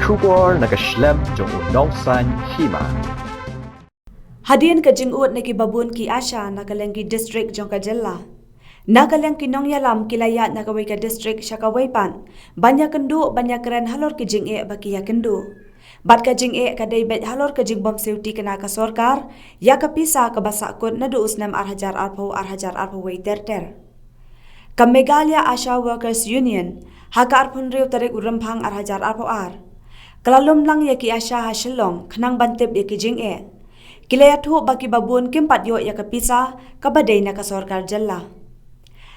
Shubor nakaslem jong unongsan hima. Hadian ka jingut na kibabun ki Asha nakalengki district jong Kajella. Nakaleng kinong yalam kilayat nakaway ka district siya kawaypan. Banyak kendu banyak keren halor ki jing baki ya kendu. Bat ka jing kaday bet halor ka jing bom seuti kena ka sorkar. Ya ka pisa ka basakun na duus nam arhajar arpaw way terter. Ka Meghalaya Asha Workers Union haka arpun riu tarik urempang arhajar arpaw ar. Kalalum lang ya ki Asha hasilong kenang bantip ya ki jing Kilayat hu baki babun kimpat yo ya kapisa kabaday na kasorkar jalla.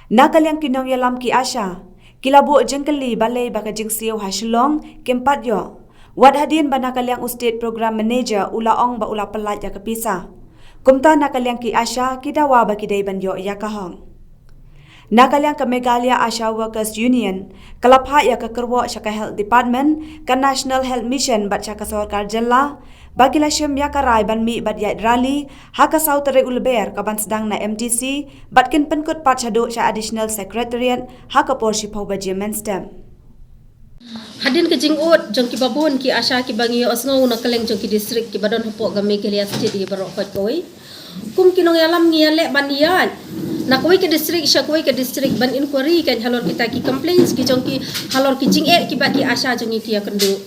Nakalyang kinong yalam ki Asha, kilabu jengkali balay baka jing siyo hasilong kimpat yo. Wad hadin ba nakalyang state program manager ulaong ba ula pelat ya kapisa. Kumta nakalyang ki Asha kidawa baki day ban yo ya kahong. Nakalyang ka Meghalaya Asha Workers Union, kalapha ya ka kerwo siya ka Health Department, ka National Health Mission bat siya ka sorkar jalla, bagila siyam ya ka ray ban mi bat yait rally, haka sautare ulber ka ban sedang na MTC, bat kin penkut pat siya do siya Additional Secretariat, haka por si pau baji menstem. Hadin ke jingut jong ki babun ki Asha ki bangi osngo na kaleng jong ki district ki badon hopok ga Meghalaya state di barok kot koi. Kum kinong yalam ngiyale ban iyat. Na koi ke district siya koi ke district ban inquiry kan halor kita ki complaints ki jong ki halor ki jing ki ba ki Asha jong ki ya kendu.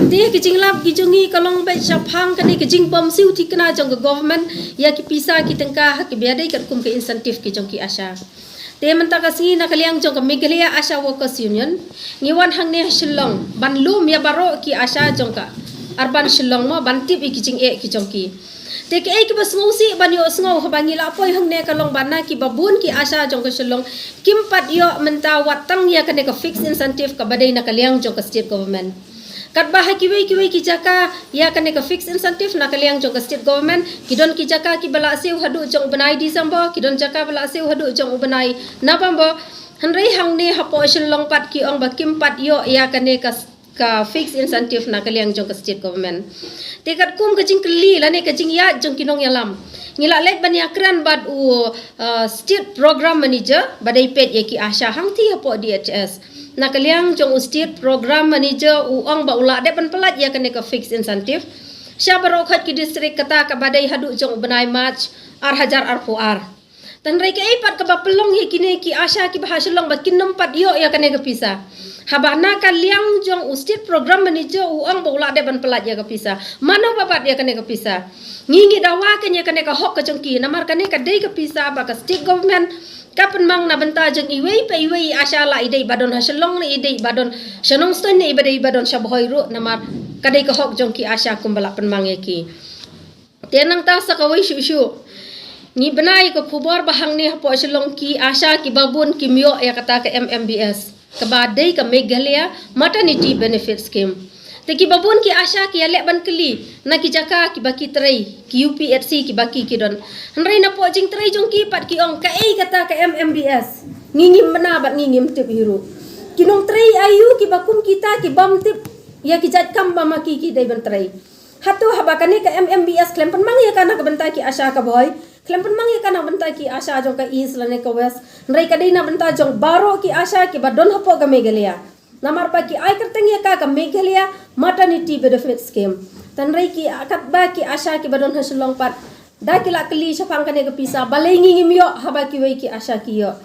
Te ki jing lab ki jong kalong ba siya phang kan ki jing bom siu ti kena jong government ya ki pisa ki tengkah ki biadai kat kum ke insentif ki jong ki Asha. Te mentaka singi na kaliang jong ka Meghalaya Asha Workers Union ngiwan hang ne Shillong ban lum ya baro ki Asha jong ka arban Shillong mo ban tip ki jing ki jong ki. Te ke ki bas ngusi ban yo sngo habangi la poi hang ne kalong bana ki babun ki Asha jong ka Shillong kimpat yo menta watang ya ka ne ka fixed incentive ka badai na kaliang jong ka state government. Kat baha kiwei ki jaka ya kan ka fixed incentive na kaliang jong ka state government kidon ki jaka ki bala seu hadu jong benai Disember kidon jaka bala seu hadu jong benai November hanrei hang ne hapo Shillong pat ki ong bakim pat yo ya kan ka fixed incentive na kaliang jong ka state government tekat kum ka jing kli la ne ka jing ya jong kinong yalam ngila let ban yakran bad state program manager badai pet ya ki Asha hang ti hapo DHS na kaliang jong state program manager uang ba ula de ban pelat ya kan ka fixed incentive sya barokhat ki district kata ka badai hadu jong benai March arhajar arfuar tan rei ke ipat ka ba pelong hi kini ki Asha ki bahasilong ba kinnom pat yo ya kan ka pisa habana kaliang jong state program manager uang ba ula de ban pelat ya ka pisa mana babat ya kan ka pisa ngingi dawa kan ya kan ka hok ka jong ki namar kan ka dei ka pisa ba ka state government kapan mang na benta jeng iwei pe iwei Asha la idei badon hasilong ni idei badon shanong ston ni ibadei badon shabhoiru namar kadai ka hok jong ki Asha kumbala penmang ki tenang ta sakawai shu ni benai ko khubor bahang ni hapo hasilong ki Asha ki babun ki myo ya kata ka MMBS ka badai ka Meghalaya maternity benefit scheme te ki babun ki Asha ki alek ban keli na ki jaka ki baki trai ki UPHC ki baki ki don hanrei na po jing trai jong ki pat ki ong ka kata ka MMBS ngingim mena bat ngingim tip hiru kinong trai ayu ki bakum kita ki bam tip ya ki jat kam ba maki ki dai ban trai hatu habakane ka MMBS klempan mang ya kana ka benta ki Asha ka boy klempan mang ya kana benta ki Asha jong ka east lane ka west hanrei ka dai na benta jong baro ki Asha ki badon hapo ka Meghalaya namar pa ki ay kerteng ya ka Meghalaya maternity benefit scheme tanrei ki akat ba ki Asha ki badon hasilong pat da ki la kli sapang kane ka pisa balai ngingim yo haba ki wei ki Asha ki yo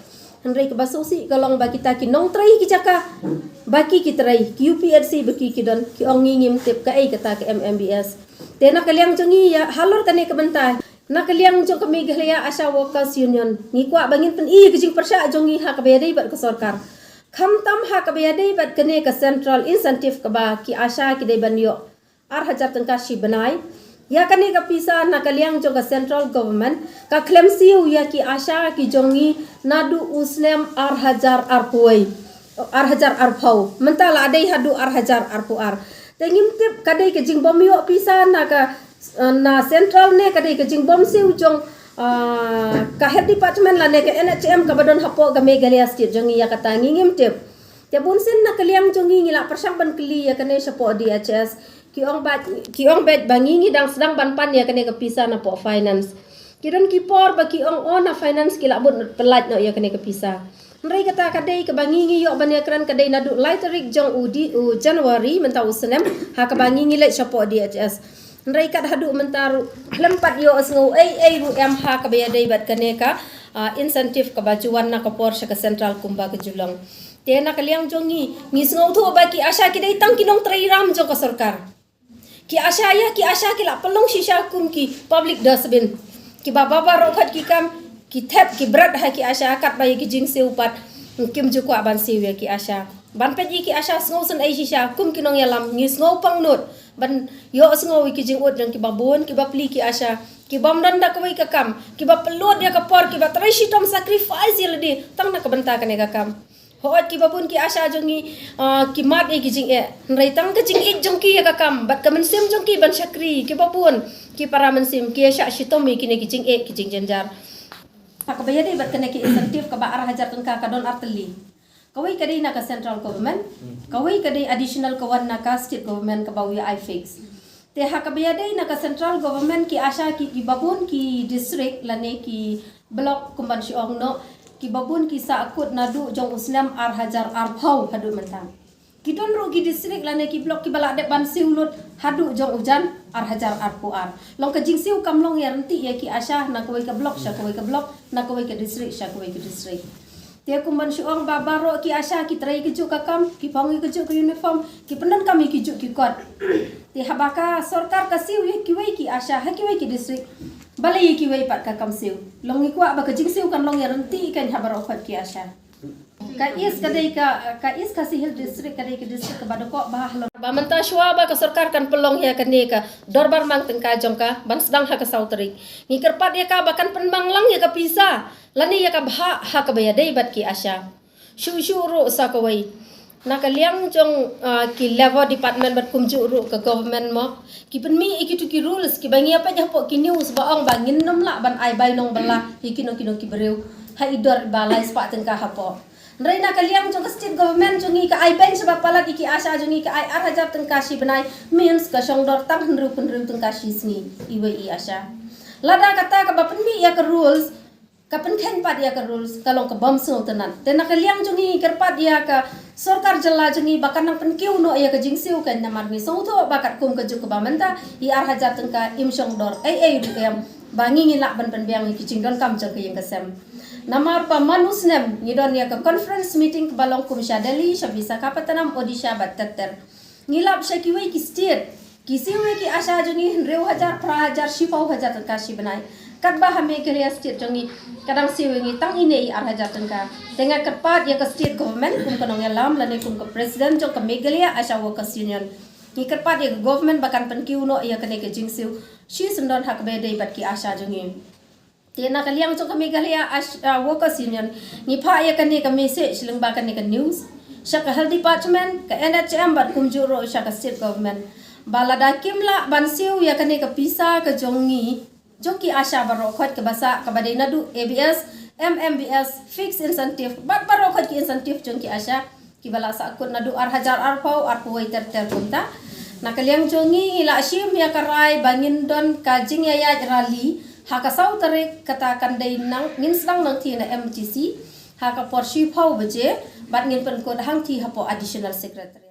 tanrei ki basosi galong ba kita ki nong trai ki jaka baki ki trai ki UPHC baki ki don ki ong ngingim tip ka ay kata ka MMBS tena kaliang jongi ya halor kane ka benta na kaliang jong ka Meghalaya Asha Workers Union ni kwa bangin pen i kijing persya jongi ha ka bedai bat ka sorkar khamtam ha ka bedai bat kane ka central incentive ka ba ki Asha ki dei ban yo arhajar tengka si benai ya kane ka pisa na kaliang jong ka central government ka claim siu ya ki Asha ki jongi nadu uslem arhajar arpuai arhajar arpau mentala adai hadu arhajar arpuar tengim tip kadai ke jing bom yo pisa na ka na central ne kadai ke jing bom siu jong ka head department la ne ke NHM ka badon hapo ga Meghalaya state jongi ya kata ngingim tip te bunsin na kaliang jongi ngila persang ban kli ya kane sapo DHS ki ong bet bangingi dang sedang ban pan ya kane ka pisa na po finance kidon ki por ba ki ong on na finance kila bun pelat no ya kane ka pisa Nrai kata kadai kebangi ngi yok banya keran kadai nadu laiterik jong u Januari mentau senem ha kebangi ngi lek chapo DHS. Nrai kat hadu mentaru lempat yo asngu ai ru em ha kabaya dai bat kaneka insentif kebajuan na kapor ke Central Kumba ke Julong. Tena kaliang jongi ngisngau thu baki asha ki dai tang kinong trairam jong ka sarkar. Ki asha ki la pelong shisha kum ki public dustbin. Ki baba rokat ki kam ki thep ki berat ha ki asha kat bayi ki jing seupat kim ju kwa ban siwe ki asha ban peji ki asha sngo sen ai shisha kum ki nong yalam ngi sngo pang not ban yo sngo ki jing ot jang ki babon ki bapli ki asha ki bam dan da kwai ka kam ki ba pelot dia ka por ki ba trai shitom sacrifice yeldi tang na ka benta ka ne ka kam hoat ki babun ki asha jongi ki mat e ki jing e nrai tang ka jing ik jong ki ka kam bat ka men sim jong ki ban sakri ki babun ki para men sim ki asha shitom ki ne ki jing e ki jing janjar pakabaya dai bat kena ki insentif ka ba arah hajar tengka ka don arteli kawai kadai na ka central government kawai kadai additional kawan na ka state government ka bawi I fix te hakabaya dai na ka central government ki asha ki babun ki district lane ki block kumban siong no ki babun ki sa akut nadu jong uslam ar hajar ar phau hadu mentang ki don ru ki district lane ki block ki balak de ban siulut hadu jong ujan ar hajar ar puar long ka jing siu kam long ya renti ya ki asha na kawai ka block sha kawai ka block na kawai ka district sha kawai ka district te kumban siong babaro ki asha ki trai ki juk ka kam ki pangi ki juk uniform ki penan kami ki juk ki kot te habaka sarkar ka siu ya ki wai ki asha ha ki wai ki district balai ki wai pat ka kam siu long ni kwa ba ka jing siu kan long ya renti kan habaro khot ki asha ka is ka sihil district kadai ke district ka badoko bah lo ba menta shwa ba ka sarkar kan pelong ya kan ka dorbar mang tengka jongka ban sedang ha ka sautrik ni kerpat ya ka bakan penbang lang ya ka pisa lani ya ka bha ha ka baya dai bat ki asha shu ru sa ka wai na ka liang jong ki level department bat kumju ru ka government mo ki penmi iki tu ki rules ki bangi apa japo ki news ba ong bangin nom la ban ai bai nong bala iki no ki bereu ha idor balai spa tengka hapo Nrai na kaliang jong state government jongi ka ai bank sebab pala ki asha jongi ka ai ar hajar tengka si benai means ka song dor tang henru tengka si sni iwe I asha lada kata ka bapen mi ya ka rules ka pen khen pat ya ka rules kalong ka bom so tenan tena kaliang jongi kerpat ya ka sarkar jalla jongi bakan nang pen kiu no ya ka jingsiu kan na marmi so tho bakat kum ka juk ka bamenta I ar hajar tengka im song dor ai rupiam bangi ngilak ban pen biang ki cingdon kam jong ka yang kasem Nama pa manusnem ngidon ya ke conference meeting ke balong kumsha Delhi shabisa kapatanam Odisha battater ngilap shakiwe ki state kisiwe ki asha jongi reu hajar pra hajar shipau hajar tengka shi benai katba hame ke state jongi kadang siwe ngi tang ine I ar hajar tengka tengah kerpat ya ke state government kum kanong lam lane kum ke president jong ke Meghalaya Asha Workers Union ni kerpat ya ke government bakan penkiu no ya ke jingsiu shi sendon hak bedai bat ki asha jongi Tena kaliang jong kami Meghalaya Workers Union ni pa ya kan ni ka message leng ba kan ni ka news sya ka health department ka NHM bat kumjuro sya ka state government balada kimla ban siu ya kan ni ka pisa ka jongi joki asha baro khot ka basa ka badai nadu ABS MMBS fixed incentive bat baro khot ki incentive jongki asha ki bala sa akut nadu ar hajar ar pau ar puai ter kumta na kaliang jongi ila shim ya karai bangin don ka jing ya rally haka sau tarik katakan day nang nginslang nang ti na MTC haka por shi pau beje bat ngin pen ko hang ti hapo additional secretary